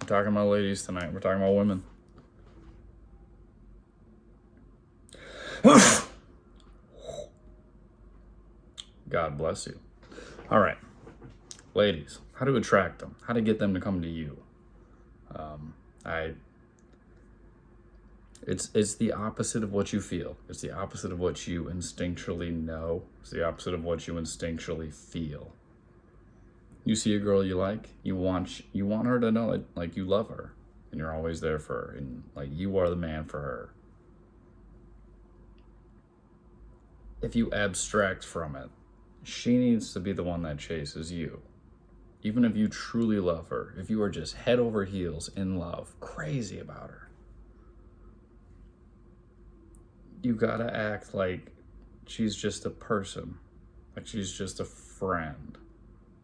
talking about ladies tonight. We're talking about women. God bless you. All right, ladies, how to attract them, how to get them to come to you. It's the opposite of what you feel. It's the opposite of what you instinctually know. It's the opposite of what you instinctually feel. You see a girl you like, you want her to know that, like, you love her and you're always there for her and like you are the man for her. If you abstract from it, she needs to be the one that chases you. Even if you truly love her, if you are just head over heels in love, crazy about her, you gotta act like she's just a person, like she's just a friend,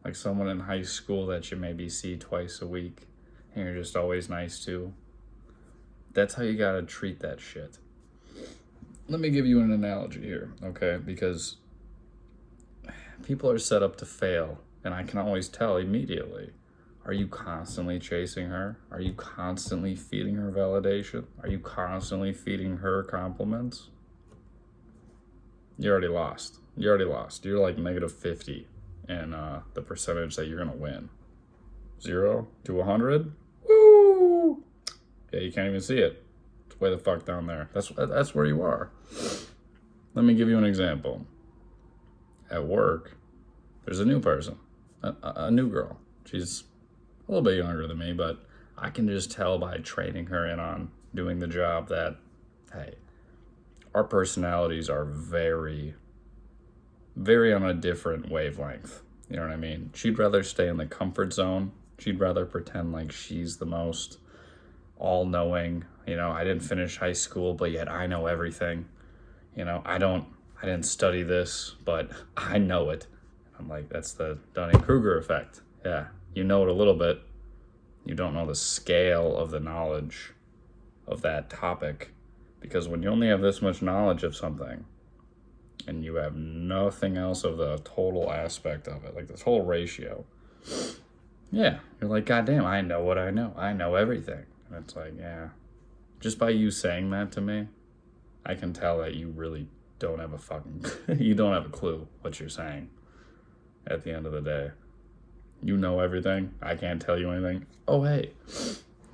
like someone in high school that you maybe see twice a week and you're just always nice to. That's how you gotta treat that shit. Let me give you an analogy here, okay? Because people are set up to fail, and I can always tell immediately. Are you constantly chasing her? Are you constantly feeding her validation? Are you constantly feeding her compliments? You already lost. You're like -50 in the percentage that you're gonna win. 0 to 100? Woo! Yeah, you can't even see it. It's way the fuck down there. That's where you are. Let me give you an example. At work, there's a new person, a new girl. She's a little bit younger than me, but I can just tell by training her in on doing the job that, hey, our personalities are very, very on a different wavelength. You know what I mean? She'd rather stay in the comfort zone. She'd rather pretend like she's the most all-knowing. You know, I didn't finish high school, but yet I know everything. You know, I didn't study this, but I know it. I'm like, that's the Dunning-Kruger effect. Yeah, you know it a little bit. You don't know the scale of the knowledge of that topic. Because when you only have this much knowledge of something and you have nothing else of the total aspect of it, like the total ratio, yeah, you're like, God damn, I know what I know. I know everything. And it's like, yeah, just by you saying that to me, I can tell that you really don't have you don't have a clue what you're saying at the end of the day. You know everything. I can't tell you anything. Oh, hey,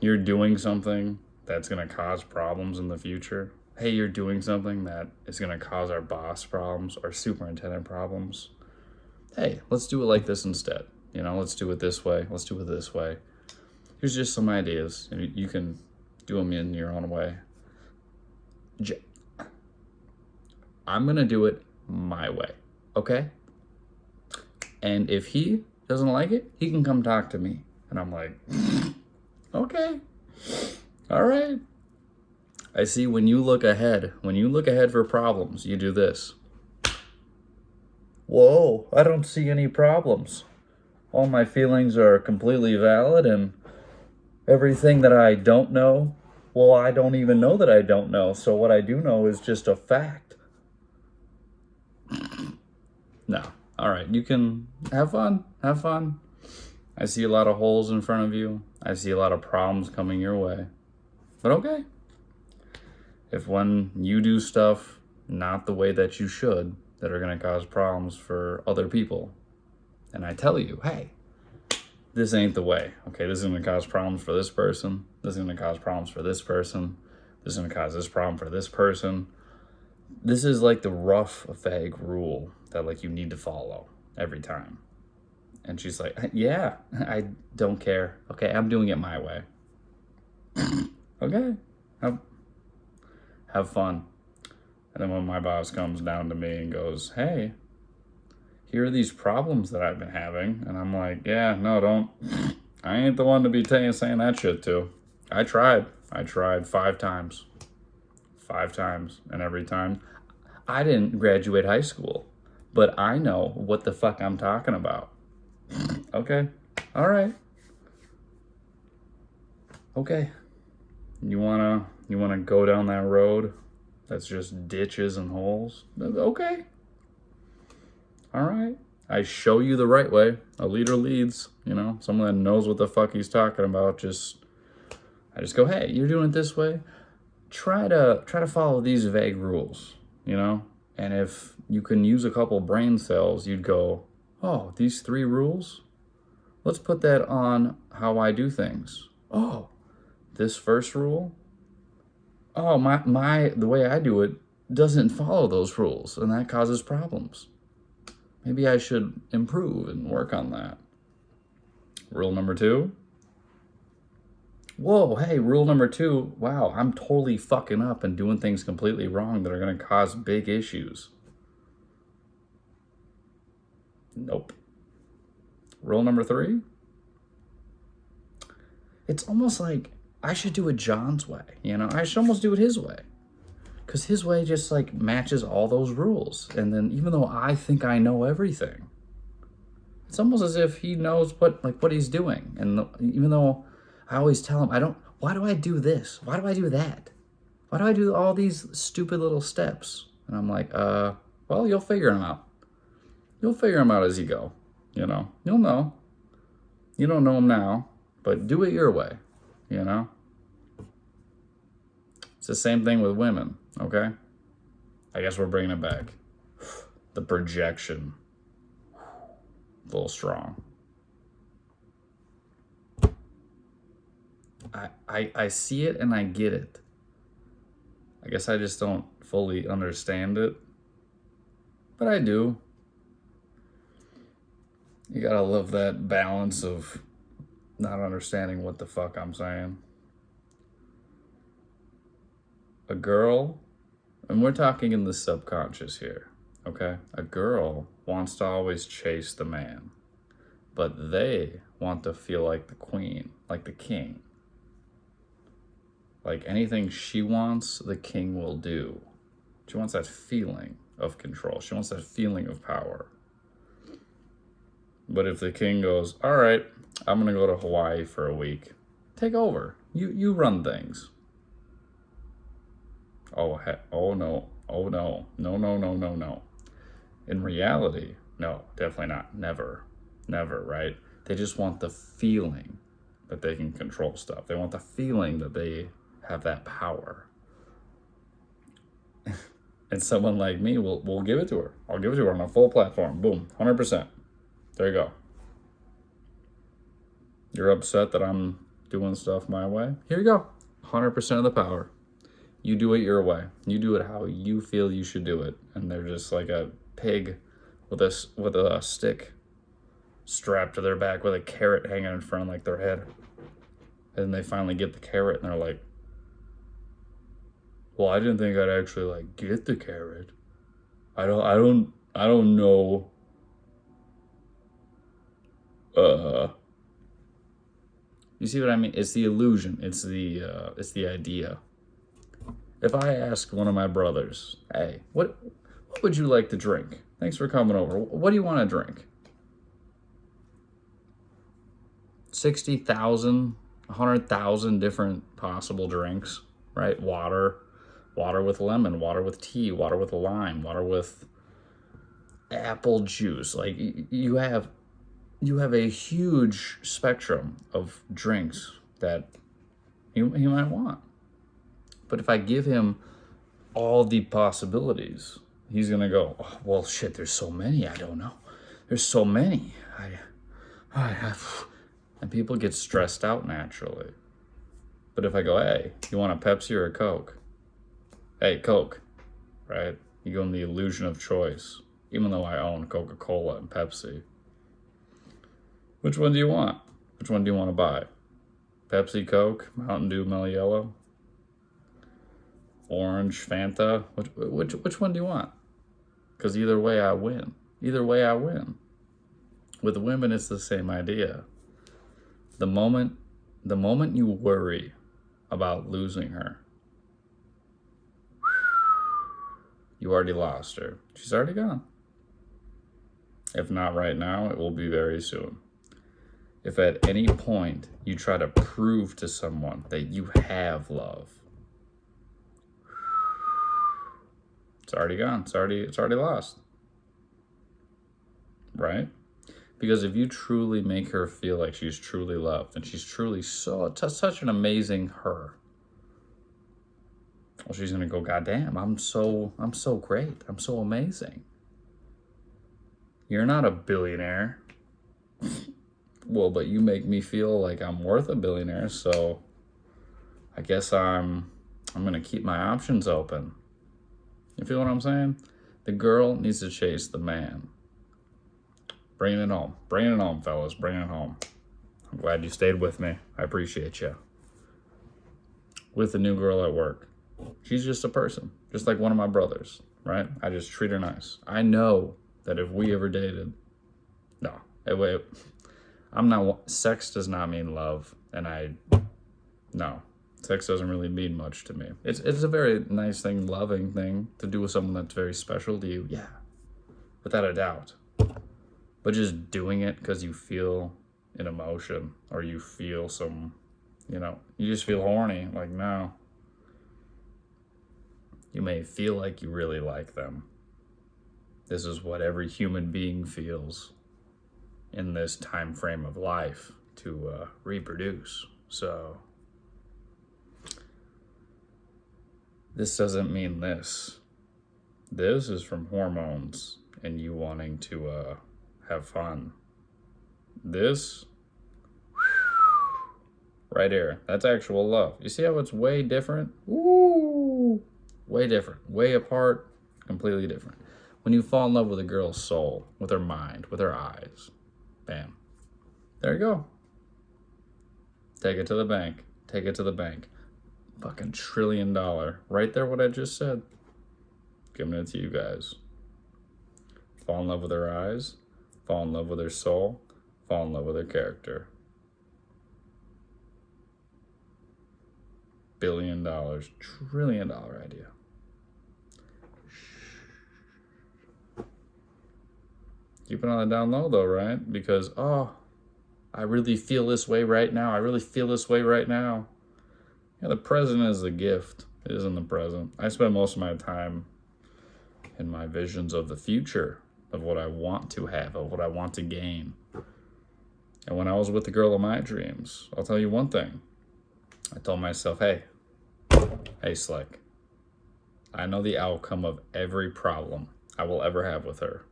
you're doing something that's going to cause problems in the future. Hey, you're doing something that is going to cause our boss problems or superintendent problems. Hey, let's do it like this instead. You know, let's do it this way. Let's do it this way. Here's just some ideas. And you can do them in your own way. I'm going to do it my way, okay? And if he doesn't like it, he can come talk to me. And I'm like, okay, all right. I see when you look ahead for problems, you do this. Whoa, I don't see any problems. All my feelings are completely valid, and everything that I don't know, well, I don't even know that I don't know. So what I do know is just a fact. No. All right, you can have fun. I see a lot of holes in front of you. I see a lot of problems coming your way. But okay. If when you do stuff not the way that you should, that are going to cause problems for other people, and I tell you, hey, this ain't the way. Okay, this is going to cause problems for this person. This is going to cause problems for this person. This is going to cause this problem for this person. This is like the rough, vague rule that like you need to follow every time. And she's like, yeah, I don't care. Okay, I'm doing it my way. Okay, have fun. And then when my boss comes down to me and goes, hey, here are these problems that I've been having. And I'm like, yeah, no, don't. I ain't the one to be saying that shit to. I tried 5 times. 5 times. And every time, I didn't graduate high school, but I know what the fuck I'm talking about. Okay. All right. Okay. You wanna go down that road that's just ditches and holes? Okay. All right. I show you the right way. A leader leads, you know, someone that knows what the fuck he's talking about. Just I just go, hey, you're doing it this way. Try to follow these vague rules, you know? And if you can use a couple brain cells, you'd go, oh, these 3 rules? Let's put that on how I do things. Oh, this first rule? Oh, the way I do it doesn't follow those rules, and that causes problems. Maybe I should improve and work on that. Rule number 2. Whoa, hey, rule number 2. Wow, I'm totally fucking up and doing things completely wrong that are going to cause big issues. Nope. Rule number 3. It's almost like I should do it John's way, you know? I should almost do it his way. Because his way just like matches all those rules. And then even though I think I know everything, it's almost as if he knows what he's doing. And even though I always tell him, why do I do this? Why do I do that? Why do I do all these stupid little steps? And I'm like, well, you'll figure them out. You'll figure them out as you go, you know? You'll know. You don't know them now, but do it your way, you know? It's the same thing with women, okay? I guess we're bringing it back. The projection. A little strong. I see it and I get it. I guess I just don't fully understand it. But I do. You gotta love that balance of not understanding what the fuck I'm saying. A girl, and we're talking in the subconscious here, okay? A girl wants to always chase the man, but they want to feel like the queen, like the king. Like anything she wants, the king will do. She wants that feeling of control. She wants that feeling of power. But if the king goes, all right, I'm going to go to Hawaii for a week, take over. You run things. Oh no. Oh, no. No. In reality, no, definitely not. Never, right? They just want the feeling that they can control stuff. They want the feeling that they have that power. And someone like me will give it to her. I'll give it to her on a full platform. Boom, 100%. There you go. You're upset that I'm doing stuff my way? Here you go. 100% of the power. You do it your way. You do it how you feel you should do it. And they're just like a pig with a stick strapped to their back with a carrot hanging in front of like their head. And they finally get the carrot and they're like, well, I didn't think I'd actually like get the carrot. I don't know. You see what I mean? It's the illusion. It's the idea. If I ask one of my brothers, hey, what would you like to drink? Thanks for coming over. What do you want to drink? 60,000, 100,000 different possible drinks, right? Water with lemon, water with tea, water with lime, water with apple juice. Like you have a huge spectrum of drinks that he might want. But if I give him all the possibilities, he's going to go, oh, well, shit, there's so many. I don't know. There's so many. And people get stressed out naturally. But if I go, hey, you want a Pepsi or a Coke? Hey, Coke, right? You go in the illusion of choice, even though I own Coca-Cola and Pepsi. Which one do you want? Which one do you want to buy? Pepsi, Coke, Mountain Dew, Mellow Yellow, Orange, Fanta? Which one do you want? Because either way I win. With women, it's the same idea. The moment you worry about losing her, you already lost her. She's already gone. If not right now, it will be very soon. If at any point you try to prove to someone that you have love, it's already gone. It's already lost. Right? Because if you truly make her feel like she's truly loved and she's truly such an amazing her, well, she's gonna go, God damn, I'm so great. I'm so amazing. You're not a billionaire. Well, but you make me feel like I'm worth a billionaire, so I guess I'm gonna keep my options open. You feel what I'm saying? The girl needs to chase the man. Bring it home. Bring it home, fellas. Bring it home. I'm glad you stayed with me. I appreciate you. With the new girl at work. She's just a person. Just like one of my brothers, right? I just treat her nice. I know that if we ever dated, sex does not mean love. And no, sex doesn't really mean much to me. It's a very nice thing, loving thing to do with someone that's very special to you. Yeah, without a doubt. But just doing it because you feel an emotion or you feel some, you just feel horny. Like, no. You may feel like you really like them. This is what every human being feels in this time frame of life to reproduce. So this doesn't mean this. This is from hormones and you wanting to have fun. This right here, that's actual love. You see how it's way different? Ooh, way different, way apart, completely different. When you fall in love with a girl's soul, with her mind, with her eyes, bam, there you go. Take it to the bank. Take it to the bank. Fucking $1 trillion. Right there, what I just said. Giving it to you guys. Fall in love with her eyes. Fall in love with her soul. Fall in love with her character. $1 billion, $1 trillion idea. Keep it on the down low though, right? Because, I really feel this way right now. I really feel this way right now. Yeah, the present is the gift. It is in the present. I spend most of my time in my visions of the future, of what I want to have, of what I want to gain. And when I was with the girl of my dreams, I'll tell you one thing. I told myself, hey, Slick, I know the outcome of every problem I will ever have with her.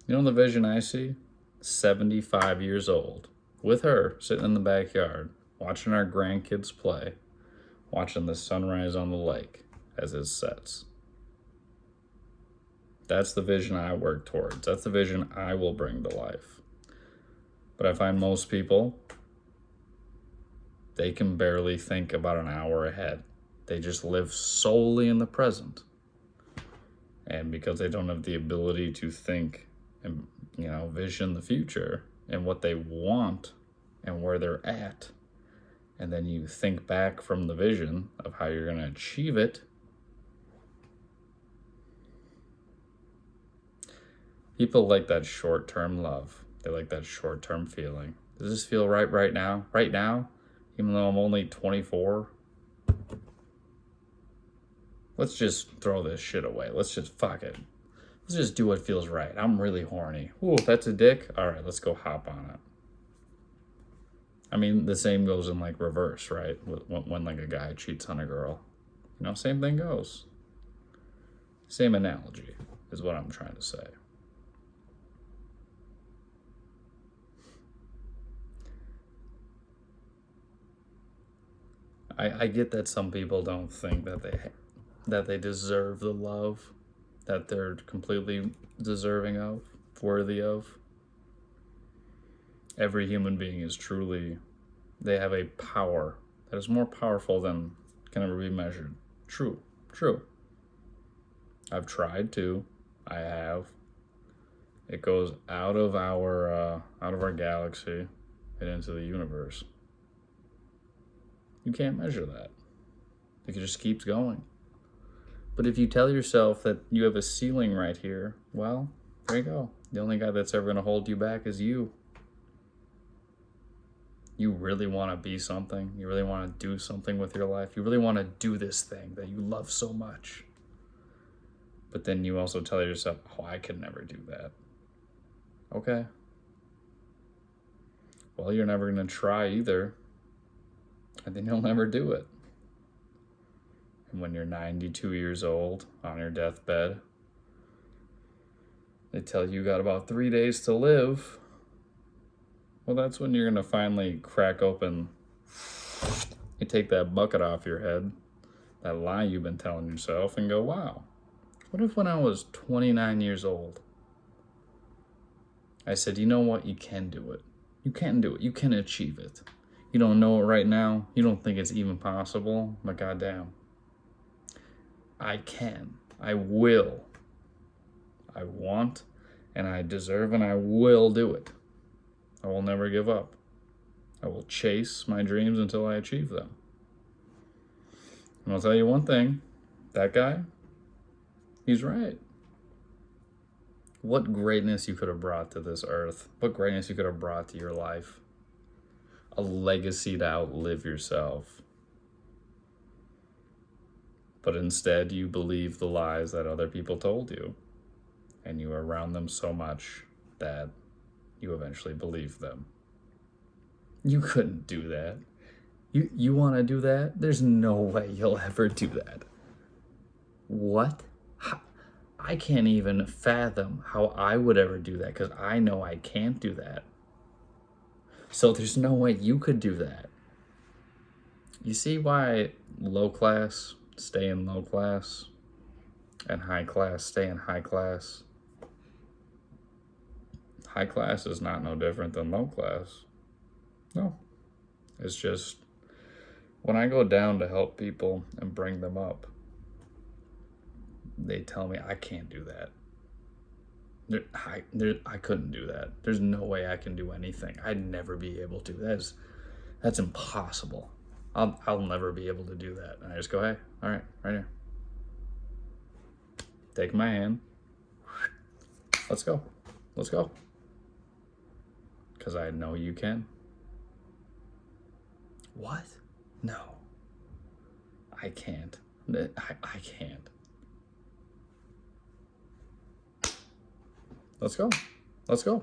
You know the vision I see? 75 years old, with her sitting in the backyard, watching our grandkids play, watching the sunrise on the lake as it sets. That's the vision I work towards. That's the vision I will bring to life. But I find most people, they can barely think about an hour ahead. They just live solely in the present. And because they don't have the ability to think and, vision the future and what they want and where they're at, and then you think back from the vision of how you're going to achieve it, people like that short-term love. They like that short-term feeling. Does this feel right now? Right now? Even though I'm only 24? Let's just throw this shit away. Let's just fuck it. Let's just do what feels right. I'm really horny. Ooh, that's a dick? All right, let's go hop on it. I mean, the same goes in like reverse, right? When like a guy cheats on a girl. Same thing goes. Same analogy is what I'm trying to say. I get that some people don't think that they deserve the love that they're completely deserving of, worthy of. Every human being is truly, they have a power that is more powerful than can ever be measured. True. I've tried to. I have. It goes out of our galaxy and into the universe. You can't measure that. It just keeps going. But if you tell yourself that you have a ceiling right here, well, there you go. The only guy that's ever going to hold you back is you. You really want to be something. You really want to do something with your life. You really want to do this thing that you love so much. But then you also tell yourself, I could never do that. Okay. Well, you're never going to try either. And then you'll never do it. And when you're 92 years old on your deathbed, they tell you got about 3 days to live. Well, that's when you're going to finally crack open. You take that bucket off your head, that lie you've been telling yourself, and go, wow, what if when I was 29 years old, I said, you know what, you can do it. You can do it. You can achieve it. You don't know it right now. You don't think it's even possible, but goddamn, I can. I will. I want, and I deserve, and I will do it. I will never give up. I will chase my dreams until I achieve them. And I'll tell you one thing, that guy, he's right. What greatness you could have brought to this earth. What greatness you could have brought to your life. A legacy to outlive yourself. But instead, you believe the lies that other people told you. And you are around them so much that you eventually believe them. You couldn't do that. You want to do that? There's no way you'll ever do that. What? I can't even fathom how I would ever do that because I know I can't do that. So there's no way you could do that. You see why low class stay in low class and high class stay in high class? High class is not no different than low class. No. It's just when I go down to help people and bring them up, they tell me I can't do that. I couldn't do that. There's no way I can do anything. I'd never be able to. That's impossible. I'll never be able to do that. And I just go, hey, all right, right here. Take my hand. Let's go. Let's go. Because I know you can. What? No. I can't. I can't. Let's go. Let's go.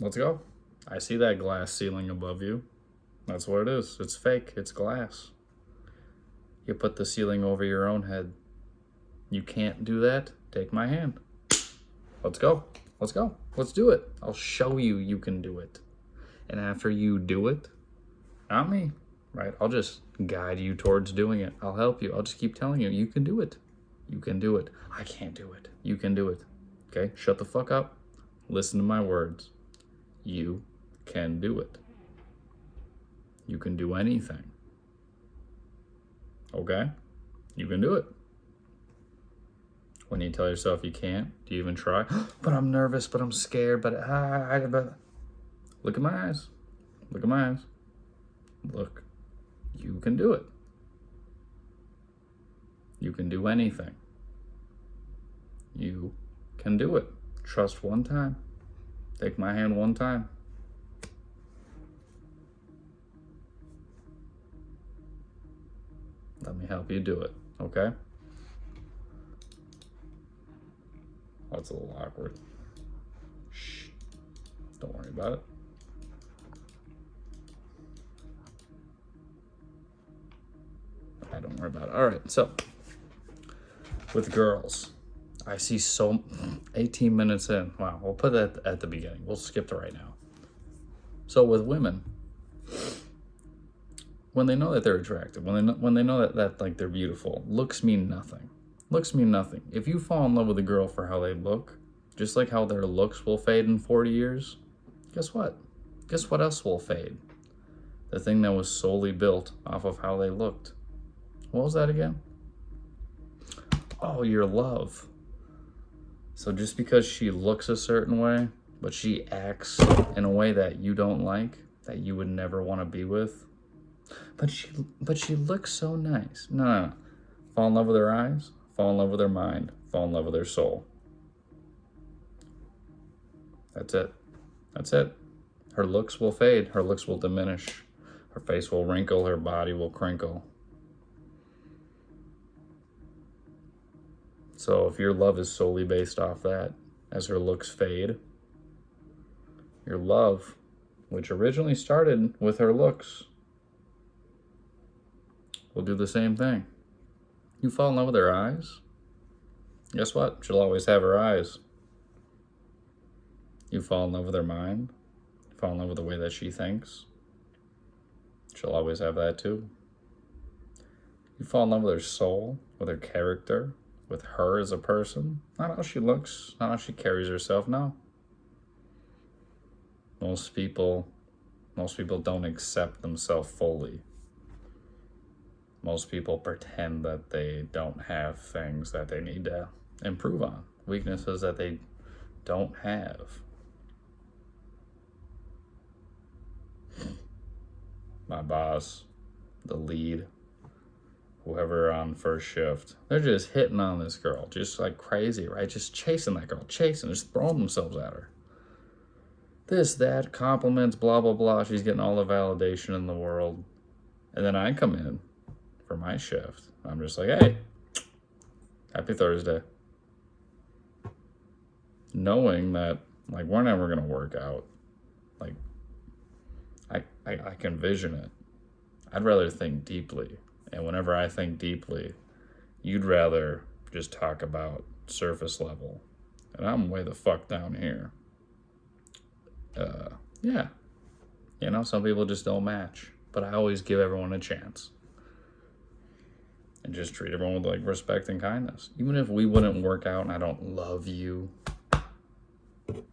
Let's go. I see that glass ceiling above you. That's what it is. It's fake. It's glass. You put the ceiling over your own head. You can't do that? Take my hand. Let's go. Let's go. Let's do it. I'll show you you can do it. And after you do it, not me, right? I'll just guide you towards doing it. I'll help you. I'll just keep telling you, you can do it. You can do it. I can't do it. You can do it. Okay? Shut the fuck up. Listen to my words. You can do it. You can do anything. Okay? You can do it. When you tell yourself you can't, do you even try? But I'm nervous, but I'm scared, but look at my eyes. Look at my eyes. Look. You can do it. You can do anything. You can do it. Trust one time. Take my hand one time. Let me help you do it, okay? That's a little awkward. Shh. Don't worry about it. Don't worry about it. All right, so with girls, I see 18 minutes in. Wow, we'll put that at the beginning. We'll skip to right now. So with women, when they know that they're attractive, when they know that like they're beautiful, looks mean nothing. Looks mean nothing. If you fall in love with a girl for how they look, just like how their looks will fade in 40 years, guess what? Guess what else will fade? The thing that was solely built off of how they looked. What was that again? Oh, your love. So just because she looks a certain way, but she acts in a way that you don't like, that you would never want to be with, but she looks so nice. No. Fall in love with her eyes, fall in love with her mind, fall in love with her soul. That's it. That's it. Her looks will fade. Her looks will diminish. Her face will wrinkle. Her body will crinkle. So if your love is solely based off that, as her looks fade, your love, which originally started with her looks, will do the same thing. You fall in love with her eyes, guess what? She'll always have her eyes. You fall in love with her mind, you fall in love with the way that she thinks, she'll always have that too. You fall in love with her soul, with her character, with her as a person, not how she looks, not how she carries herself, no. Most people don't accept themselves fully. Most people pretend that they don't have things that they need to improve on, weaknesses that they don't have. My boss, the lead, whoever on first shift, they're just hitting on this girl, just like crazy, right? Just chasing that girl, just throwing themselves at her. This, that, compliments, blah, blah, blah. She's getting all the validation in the world. And then I come in for my shift. I'm just like, hey, happy Thursday. Knowing that, like, we're never going to work out. Like, I can vision it. I'd rather think deeply. And whenever I think deeply, you'd rather just talk about surface level. And I'm way the fuck down here. Yeah. You know, some people just don't match. But I always give everyone a chance. And just treat everyone with, like, respect and kindness. Even if we wouldn't work out and I don't love you,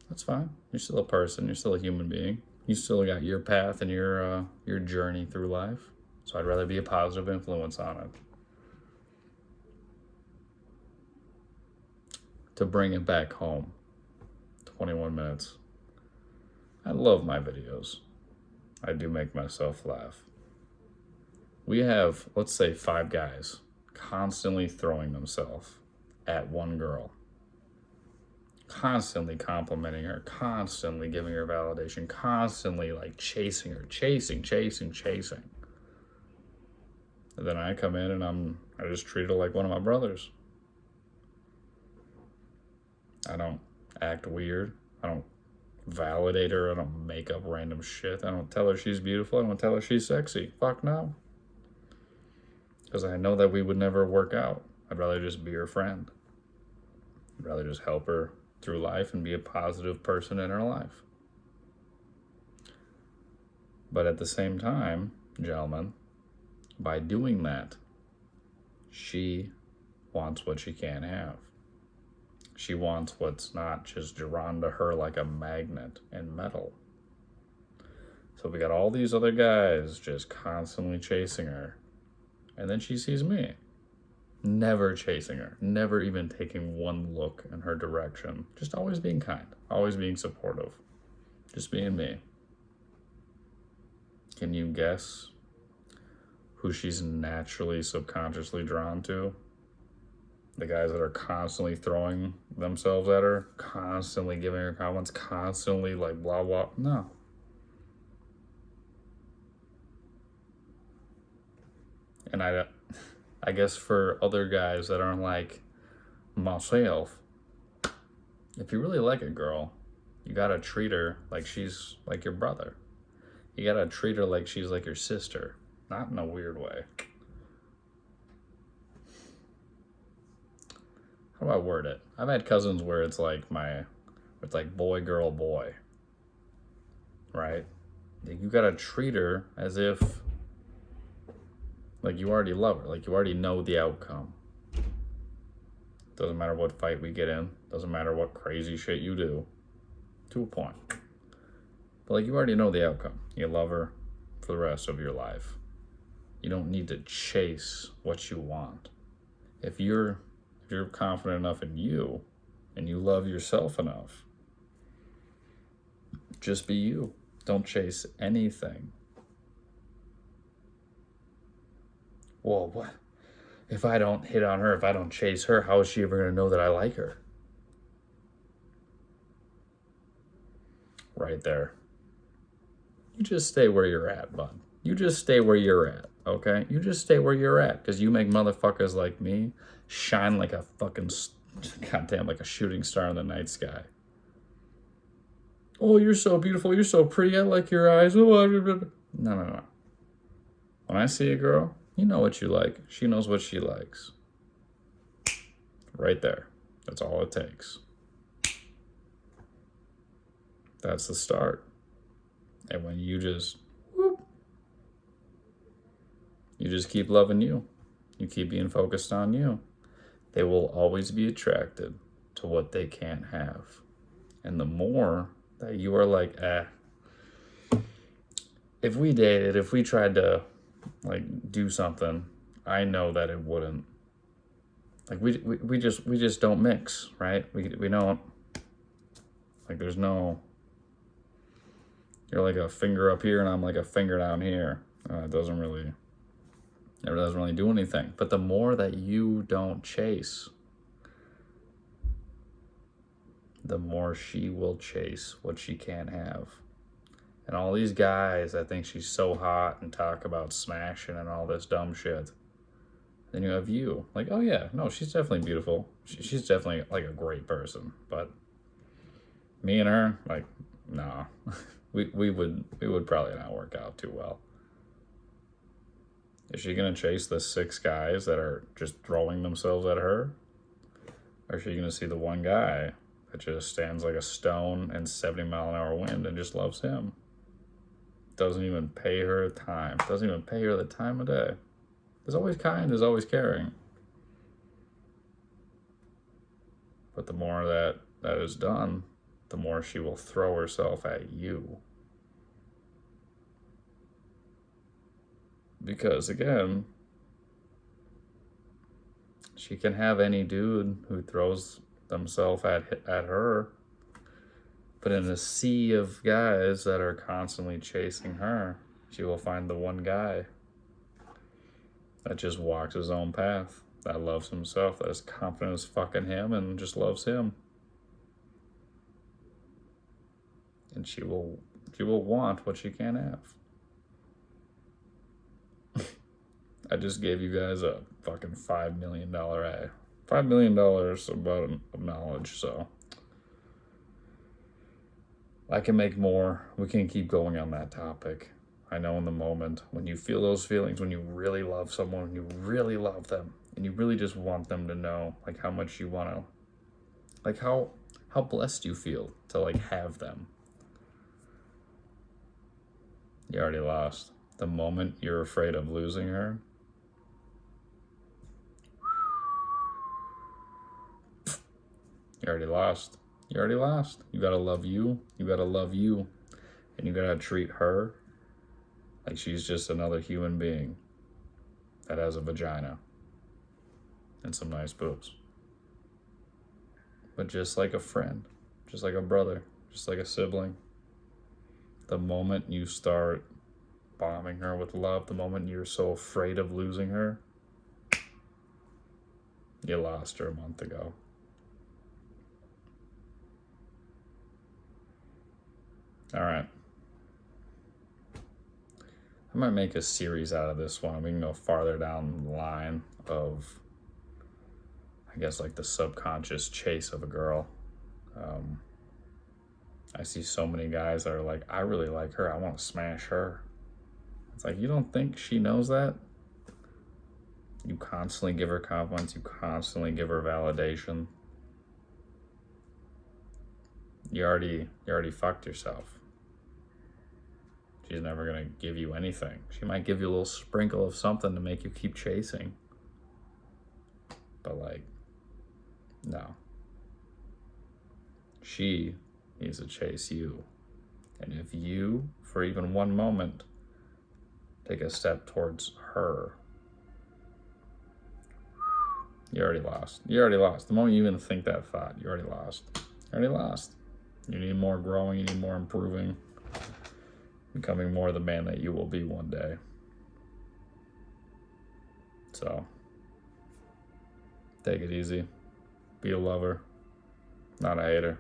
that's fine. You're still a person. You're still a human being. You still got your path and your journey through life. So I'd rather be a positive influence on it. To bring it back home, 21 minutes. I love my videos. I do make myself laugh. We have, let's say, 5 guys constantly throwing themselves at one girl. Constantly complimenting her, constantly giving her validation, constantly like chasing her, chasing. And then I come in and I just treat her like one of my brothers. I don't act weird. I don't validate her. I don't make up random shit. I don't tell her she's beautiful. I don't tell her she's sexy. Fuck no. Because I know that we would never work out. I'd rather just be her friend. I'd rather just help her through life and be a positive person in her life. But at the same time, gentlemen, by doing that, she wants what she can't have. She wants what's not just drawn to her like a magnet and metal. So we got all these other guys just constantly chasing her. And then she sees me. Never chasing her. Never even taking one look in her direction. Just always being kind. Always being supportive. Just being me. Can you guess who she's naturally, subconsciously drawn to? The guys that are constantly throwing themselves at her, constantly giving her compliments, constantly like blah, blah. No. And I guess for other guys that aren't like myself, if you really like a girl, you gotta treat her like she's like your brother. You gotta treat her like she's like your sister, not in a weird way. How do I word it? I've had cousins where it's like boy, girl, boy, right? You gotta treat her as if like you already love her, like you already know the outcome. Doesn't matter what fight we get in, doesn't matter what crazy shit you do, to a point. But like you already know the outcome. You love her for the rest of your life. You don't need to chase what you want. If you're confident enough in you and you love yourself enough, just be you. Don't chase anything. Well, what? If I don't hit on her, if I don't chase her, how is she ever going to know that I like her? Right there. You just stay where you're at, bud. You just stay where you're at, okay? You just stay where you're at, because you make motherfuckers like me shine like a fucking goddamn like a shooting star in the night sky. Oh, you're so beautiful. You're so pretty. I like your eyes. No, no, no. When I see a girl, you know what you like. She knows what she likes. Right there. That's all it takes. That's the start. And when you just keep loving you. You keep being focused on you. They will always be attracted to what they can't have. And the more that you are like, if we dated, if we tried to like do something, I know that it wouldn't. Like we just don't mix, right? We don't, like there's no, you're like a finger up here and I'm like a finger down here. It doesn't really do anything. But the more that you don't chase, the more she will chase what she can't have. And all these guys that think she's so hot and talk about smashing and all this dumb shit. Then you have you. Like, oh yeah, no, she's definitely beautiful. She's definitely like a great person. But me and her, like, nah. we would probably not work out too well. Is she gonna chase the 6 guys that are just throwing themselves at her? Or is she gonna see the one guy that just stands like a stone in 70-mile-an-hour wind and just loves him? Doesn't even pay her time. Doesn't even pay her the time of day. There's always kind, there's always caring. But the more that is done, the more she will throw herself at you. Because again, she can have any dude who throws themselves at her, but in a sea of guys that are constantly chasing her, she will find the one guy that just walks his own path, that loves himself, that is confident as fucking him and just loves him. And she will want what she can't have. I just gave you guys a fucking $5 million A. $5 million about knowledge, so I can make more. We can keep going on that topic. I know in the moment, when you feel those feelings, when you really love someone, when you really love them, and you really just want them to know, like, how much you want to, like, how blessed you feel to, like, have them. You already lost. The moment you're afraid of losing her, you already lost. You already lost. You gotta love you. You gotta love you. And you gotta treat her like she's just another human being that has a vagina and some nice boobs. But just like a friend, just like a brother, just like a sibling, the moment you start bombing her with love, the moment you're so afraid of losing her, you lost her a month ago. All right. I might make a series out of this one. We can go farther down the line of, I guess, like the subconscious chase of a girl. I see so many guys that are like, I really like her. I want to smash her. It's like, you don't think she knows that? You constantly give her compliments. You constantly give her validation. You already fucked yourself. She's never gonna give you anything. She might give you a little sprinkle of something to make you keep chasing. But like, no. She needs to chase you. And if you, for even one moment, take a step towards her, you already lost. You already lost. The moment you even think that thought, you already lost. You already lost. You need more growing, you need more improving. Becoming more the man that you will be one day. So, take it easy. Be a lover, not a hater.